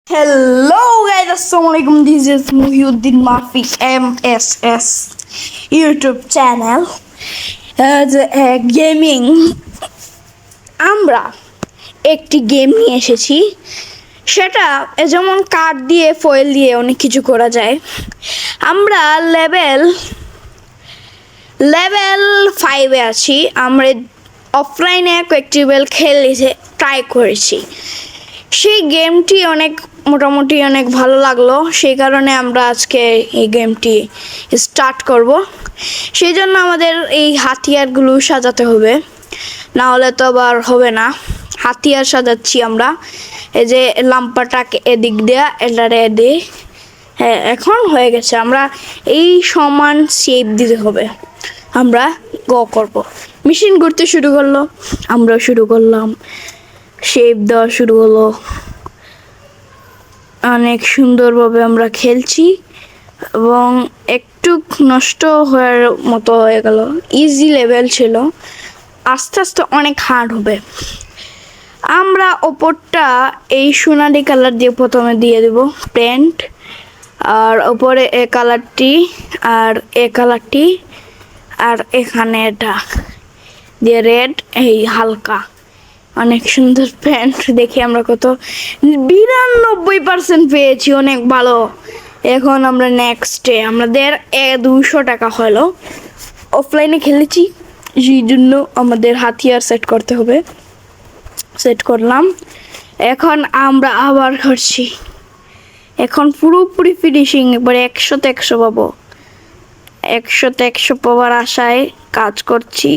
Hello guys, Assalamualaikum. This is Muhyiddin Mafi MSS YouTube channel. Gaming আমরা একটি game নিয়ে এসেছি। সেটা যেমন কার্ড দিয়ে ফয়েল দিয়ে অনেক কিছু করা যায়। আমরা লেভেল 5-এ আছি। আমরা অফলাইনে কয়েকটিবেল খেলে ট্রাই করেছি। সেই গেমটি মোটামুটি অনেক ভালো লাগলো, সেই কারণে আমরা আজকে এই গেমটি স্টার্ট করব। সেই জন্য আমাদের এই হাতিয়ারগুলো সাজাতে হবে, না হলে তো আবার হবে না। হাতিয়ার সাজাচ্ছি আমরা। এই যে লাম্পাটাকে এদিক দেয়া এটারে দিয়ে, হ্যাঁ এখন হয়ে গেছে। আমরা এই সমান শেপ দিতে হবে। আমরা করব। মেশিন ঘুরতে শুরু করলো, আমরাও শুরু করলাম। শেপ দেওয়া শুরু হলো। অনেক সুন্দরভাবে আমরা খেলছি এবং একটু নষ্ট হওয়ার মতো হয়ে গেল। ইজি লেভেল ছিল, আস্তে আস্তে অনেক হার্ড হবে। আমরা ওপরটা এই সোনালি কালার দিয়ে প্রথমে দিয়ে দেব পেন্ট, আর ওপরে এ কালারটি আর এ কালারটি, আর এখানে এটা দিয়ে রেড, এই হালকা অনেক সুন্দর প্যান্ট। দেখি আমরা কত 92% পেয়েছি, অনেক ভালো। এখন আমরা নেক্সটে আমাদের 200 টাকা হলো। অফলাইনে খেলেছি, সেই জন্য আমাদের হাতিয়ার সেট করতে হবে। সেট করলাম। এখন আমরা আবার করছি। এখন পুরোপুরি ফিনিশিং, এবারে 100-তে 100 পাবো। 100-তে 100 পাওয়ার আশায় কাজ করছি।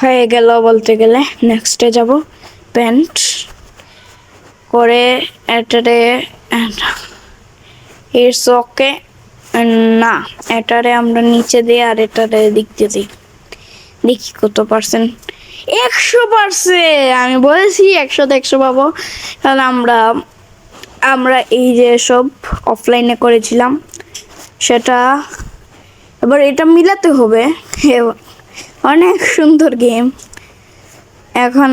হয়ে গেল বলতে গেলে। নেক্সটে যাব। প্যান্ট করে এটারে এর চকে না, এটারে আমরা নিচে দিই আর এটারে দিক দিয়ে দিই। দেখি কত পার্সেন্ট। 100%। আমি বলেছি 100-তে 100 পাবো, কারণ আমরা এই যে সব অফলাইনে করেছিলাম সেটা এবার এটা মিলাতে হবে। অনেক সুন্দর গেম। এখন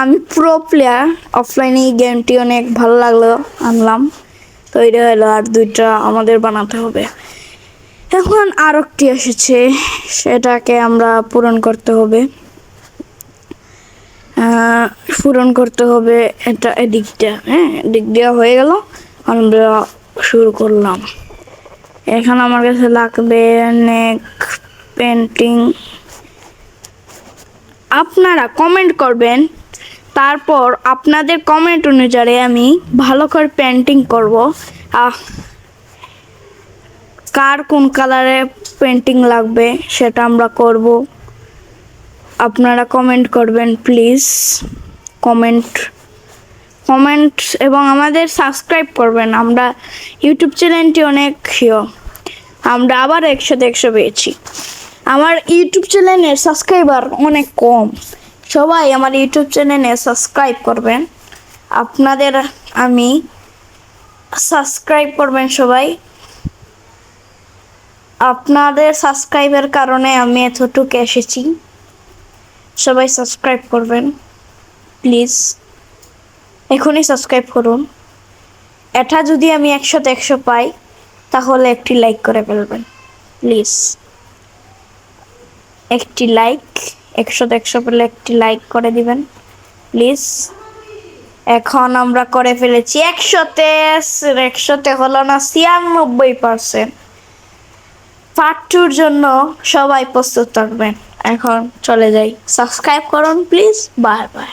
আমি প্রো প্লেয়ার, অফলাইনে এই গেমটি অনেক ভালো লাগলো, আনলাম। তো এটা হলো, আর 2টা আমাদের বানাতে হবে। এখন আর একটি এসেছে, সেটাকে আমরা পূরণ করতে হবে। এটা এদিকটা, হ্যাঁ এদিক দেওয়া হয়ে গেল। আমরা শুরু করলাম। এখন আমার কাছে লাগবে নেক পেন্টিং। আপনারা কমেন্ট করবেন, তারপর আপনাদের কমেন্ট অনুযায়ী আমি ভালো করে পেন্টিং করব। কার কোন কালারে পেন্টিং লাগবে সেটা আমরা করব। আপনারা কমেন্ট করবেন প্লিজ। কমেন্ট এবং আমাদের সাবস্ক্রাইব করবেন। আমরা ইউটিউব চ্যানেলটি অনেক আমরা আবার 100-তে 100 পেয়েছি। আমার ইউটিউব চ্যানেলের সাবস্ক্রাইবার অনেক কম। সবাই আমার ইউটিউব চ্যানেলে সাবস্ক্রাইব করবেন। আপনাদের আমি সাবস্ক্রাইব করবেন সবাই। আপনাদের সাবস্ক্রাইবের কারণে আমি এতটুকু এসেছি। সবাই সাবস্ক্রাইব করবেন প্লিজ, এখনই সাবস্ক্রাইব করুন। এটা যদি আমি 100-তে 100 পাই তাহলে একটি লাইক করে ফেলবেন প্লিজ। একটি লাইক, 100-তে 100 পেলে একটি লাইক করে দিবেন প্লিজ। এখন আমরা করে ফেলেছি 100-তে হলো না 96%। পার্ট 2-র জন্য সবাই প্রস্তুত থাকবেন। এখন চলে যাই। সাবস্ক্রাইব করুন প্লিজ। Bye bye.